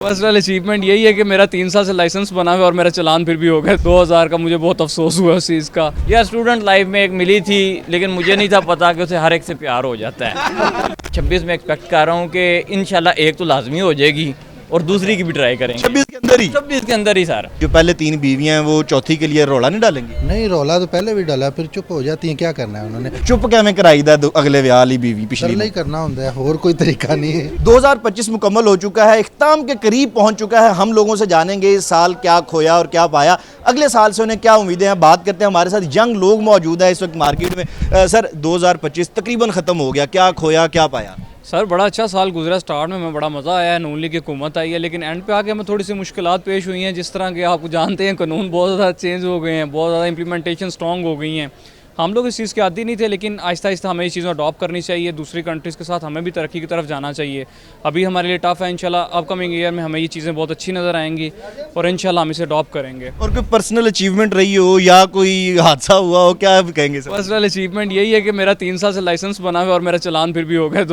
Personal achievement यही है कि मेरा 3 साल से लाइसेंस बना हुआ और मेरा चालान फिर भी हो गया 2000 का। मुझे बहुत अफसोस हुआ उस चीज़ का। यार स्टूडेंट लाइफ में एक मिली थी, लेकिन मुझे नहीं था पता कि उसे हर एक से प्यार हो जाता है। 26 में एक्सपेक्ट कर रहा हूँ कि इंशाल्लाह एक तो लाजमी हो जाएगी और दूसरी की भी ट्राई करेंगे। 26 के अंदर ही? 26 के अंदर ही सर। जो पहले 3 बीवियां हैं वो चौथी के लिए रौला नहीं डालेंगी? नहीं, रौला तो पहले भी डाला, फिर चुप हो जाती हैं। क्या करना है उन्होंने? चुप कैਵੇਂ कराई दा अगले विआह वाली बीवी पिछली नहीं करना होता है, और कोई तरीका नहीं है। 2025 मुकम्मल हो चुका है, इख्तिताम के करीब पहुंच चुका है। हम लोगों से जानेंगे इस साल क्या खोया और क्या पाया, अगले साल से उन्हें क्या उम्मीदें हैं। बात करते हैं, हमारे साथ यंग लोग मौजूद है इस वक्त मार्केट में। सर 2025 तकरीबन ख़त्म हो गया, क्या खोया क्या पाया? सर बड़ा अच्छा साल गुजरा। स्टार्ट में मैं बड़ा मज़ा आया है, नून लीग की हुकूमत आई है, लेकिन एंड पे आके हमें थोड़ी सी मुश्किलात पेश हुई हैं। जिस तरह के आप जानते हैं कानून बहुत ज़्यादा चेंज हो गए हैं, बहुत ज़्यादा इंप्लीमेंटेशन स्ट्रॉन्ग हो गई हैं। हम लोग इस चीज़ के आदी नहीं थे, लेकिन आहिस्ता आहिस्ता हमें ये चीज़ें अडॉप्ट करनी चाहिए। दूसरी कंट्रीज़ के साथ हमें भी तरक्की की तरफ जाना चाहिए। अभी हमारे लिए टफ़ है, इंशाल्लाह अपकमिंग ईयर में हमें ये चीज़ें बहुत अच्छी नज़र आएंगी और इंशाल्लाह हम इसे अडॉप्ट करेंगे। और कोई पर्सनल अचीवमेंट रही हो या कोई हादसा हुआ हो, क्या कहेंगे सर? पर्सनल अचीवमेंट यही है कि मेरा 3 साल से लाइसेंस बना हुआ और मेरा चालान फिर भी हो गया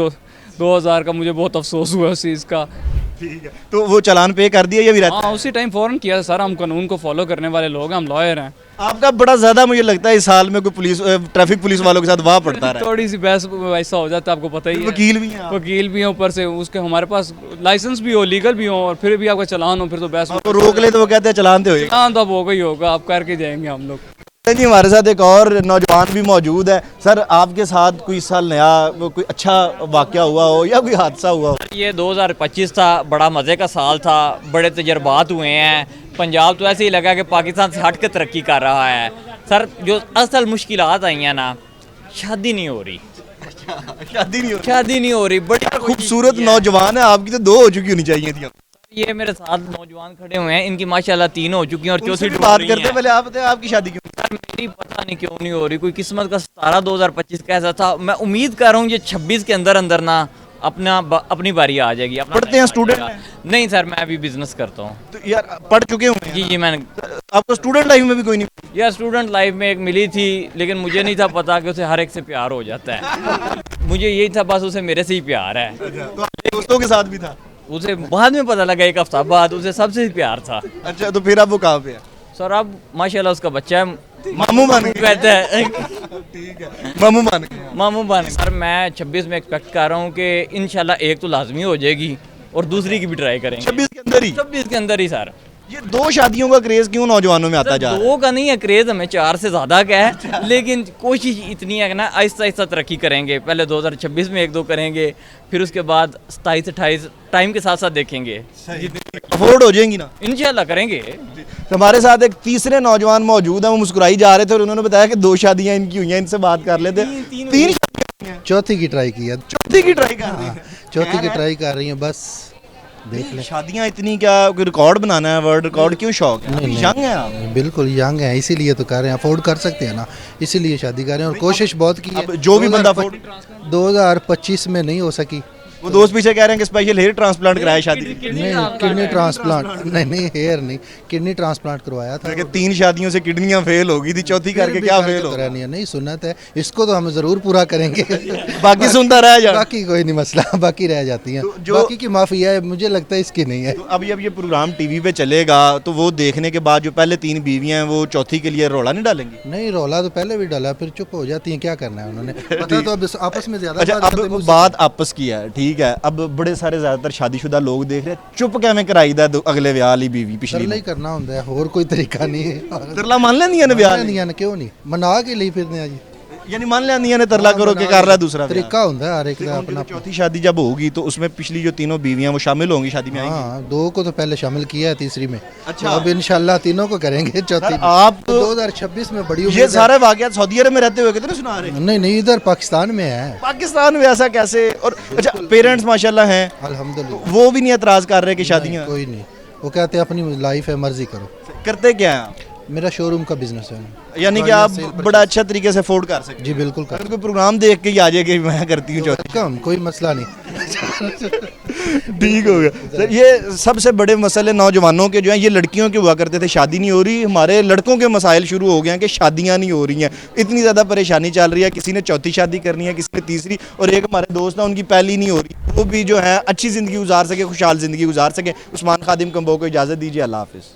2000 का। मुझे बहुत अफसोस हुआ उस चीज़ का। ठीक है, तो वो चालान पे कर दिया या भी रहता हाँ, उसी टाइम फ़ौरन किया सर। हम कानून को फॉलो करने वाले लोग हैं, हम लॉयर हैं। है? आपका बड़ा ज़्यादा मुझे लगता है इस साल में कोई पुलिस ट्रैफिक पुलिस वालों के साथ वाह पड़ता रहा है। थोड़ी सी बहस वैसा हो जाता है, आपको पता ही है। वकील भी हैं आप। वकील भी हैं, ऊपर से उसके हमारे पास लाइसेंस भी हो, लीगल भी हो, और फिर भी आपका चालान हो, फिर तो बहस आपको रोक ले तो वो कहते हैं चालान तो होएगा। चालान तो अब होगा ही होगा, आप करके जाएंगे हम लोग। जी, हमारे साथ एक और नौजवान भी मौजूद है। सर आपके साथ कोई इस साल नया कोई अच्छा वाकया हुआ हो या कोई हादसा हुआ हो? ये 2025 था, बड़ा मज़े का साल था, बड़े तजर्बात हुए हैं। पंजाब तो ऐसे ही लगा कि पाकिस्तान से हट के तरक्की कर रहा है। सर जो असल मुश्किलात आई हैं ना, शादी नहीं हो रही। शादी नहीं हो शादी नहीं हो रही। बड़ी खूबसूरत नौजवान है आपकी, तो 2 हो चुकी होनी चाहिए थी। ये मेरे साथ नौजवान खड़े हुए हैं, इनकी माशाल्लाह 3 हो चुकी हैं और चौथी ढूंढ बात रही करते हैं। पहले आप बताएं आपकी शादी क्यों? सर मेरी पता नहीं क्यों नहीं हो रही, कोई किस्मत का सितारा 2025 का ऐसा था। मैं उम्मीद कर रहा हूँ ये 26 के अंदर अंदर ना अपनी बारी आ जाएगी। अपना पढ़ते हैं, टाइम आ स्टूडेंट जाएगा। हैं? नहीं सर, मैं अभी बिजनेस करता हूँ। तो यार पढ़ चुके हुए जी हैं जी मैंने आपको स्टूडेंट लाइफ में भी कोई नहीं? यार स्टूडेंट लाइफ में एक मिली थी, लेकिन मुझे नहीं था पता कि उसे हर एक से प्यार हो जाता है। मुझे यही था बस उसे मेरे से ही प्यार है। तो आपके दोस्तों के साथ भी था? उसे बाद में पता लगा, 1 हफ्ता बाद उसे सबसे ही प्यार था। अच्छा, तो फिर अब वो कहाँ पे है? सर अब माशाल्लाह उसका बच्चा है, मामू बन गए। कहता है ठीक है, मामू बन गए। मामू बन। सर मैं 26 में एक्सपेक्ट कर रहा हूँ कि इंशाल्लाह एक तो लाजमी हो जाएगी और दूसरी की भी ट्राई करेंगे। 26 के अंदर ही? 26 के अंदर ही सर। ये 2 शादियों का क्रेज क्यों नौजवानों में आता जा रहा है? 2 का नहीं है क्रेज, हमें 4 से ज़्यादा का है, लेकिन कोशिश इतनी है कि ना आहिस्ता आहिस्ता तरक्की करेंगे। पहले 2026 में 1-2 करेंगे, फिर उसके बाद 27-28 टाइम के साथ साथ देखेंगे। अफोर्ड हो जाएंगी ना? इंशाल्लाह करेंगे। तो हमारे साथ एक तीसरे नौजवान मौजूद हैं, वो मुस्कुराई जा रहे थे और उन्होंने बताया कि 2 शादियां इनकी हुई हैं। इनसे बात कर लेते हैं। 3 शादियां हुई हैं? चौथी की ट्राई की है। चौथी की ट्राई कर रही हैं? चौथी की ट्राई कर रही हैं, बस देख लें। शादियां इतनी, क्या कोई रिकॉर्ड बनाना है, वर्ल्ड रिकॉर्ड क्यों शौक है? नहीं, यंग हैं आप? बिल्कुल यंग है, इसीलिए तो कर रहे हैं। अफोर्ड कर सकते हैं ना, इसीलिए शादी कर रहे हैं और कोशिश बहुत की है। अब जो भी बंदा अफोर्ड 2025 में नहीं हो सकी। वो दोस्त पीछे कह रहे हैं कि स्पेशल हेयर ट्रांसप्लांट कराया शादी नहीं, किडनी ट्रांसप्लांट नहीं, हेयर नहीं, किडनी ट्रांसप्लांट करवाया था। कि 3 शादियों से किडनियां फेल हो गई थी, चौथी करके क्या फेल हो? नहीं, सुन्नत है, इसको तो हम जरूर पूरा करेंगे। बाकी सुनता रह जा। बाकी कोई नहीं मसला, बाकी रह जाती हैं। बाकी की माफी है, मुझे लगता है इसकी नहीं है। तो अभी अब ये प्रोग्राम टीवी पे चलेगा, तो वो देखने के बाद जो पहले 3 बीवियां हैं वो चौथी के लिए रौला नहीं डालेंगी? नहीं, रौला तो पहले भी डाला, फिर चुप हो जाती हैं। क्या करना है उन्होंने? पता तो अब आपस में ज्यादा अच्छा, अब बात आपस की है, ठीक है। अब बड़े सारे ज्यादातर शादीशुदा लोग देख रहे हैं, चुप कैਵੇਂ कराई दा अगले विआह वाली बीवी पिछली तरला ही करना होता है, और कोई तरीका नहीं है। तरला मान लेंदियां ने विआह नहीं है, क्यों नहीं मना के ਲਈ ਫਿਰਦੇ ਆ ਜੀ। यानी मान लेंदियां ने तरला करो के कर रहा है दूसरा विआह। तरीका होता है हर एक का अपना। चौथी शादी जब होगी तो उसमें पिछली जो 3 बीवियां वो शामिल होंगी, शादी में आएंगी? हाँ, 2 को तो पहले शामिल किया है, तीसरी में। अच्छा। अब इंशाल्लाह 3 को करेंगे, चौथी में। आप 2026 में बड़ी ये उम्मीद है। सारे वाकयात सऊदी अरब में रहते हुए कितने सुना रहे हैं? नहीं, इधर पाकिस्तान में है। पाकिस्तान में ऐसा कैसे? और अच्छा, पेरेंट्स माशाल्लाह हैं, अल्हम्दुलिल्लाह। वो भी नहीं एतराज कर रहे कि शादियां कोई नहीं, वो कहते हैं अपनी लाइफ है, मर्जी करो। करते क्या हैं आप? मेरा शोरूम का बिजनेस है। यानी कि आप बड़ा अच्छा तरीके से अफोर्ड कर सकते जी बिल्कुल हैं। कर अगर कोई प्रोग्राम देख के ही आ जाए कि मैं करती हूँ चौथी कम कोई मसला नहीं। ठीक हो गया सर। ये सबसे बड़े मसले नौजवानों के जो हैं, ये लड़कियों के हुआ करते थे, शादी नहीं हो रही। हमारे लड़कों के मसाइल शुरू हो गए हैं कि शादियां नहीं हो रही हैं, इतनी ज़्यादा परेशानी चल रही है। किसी ने चौथी शादी करनी है, किसी ने तीसरी, और एक हमारे दोस्त हैं उनकी पहली नहीं हो रही। वो भी जो है अच्छी ज़िंदगी गुजार सके, खुशहाल ज़िंदगी गुजार सके। उस्मान खादिम कंबो को इजाज़त दीजिए। अल्लाह हाफिज़।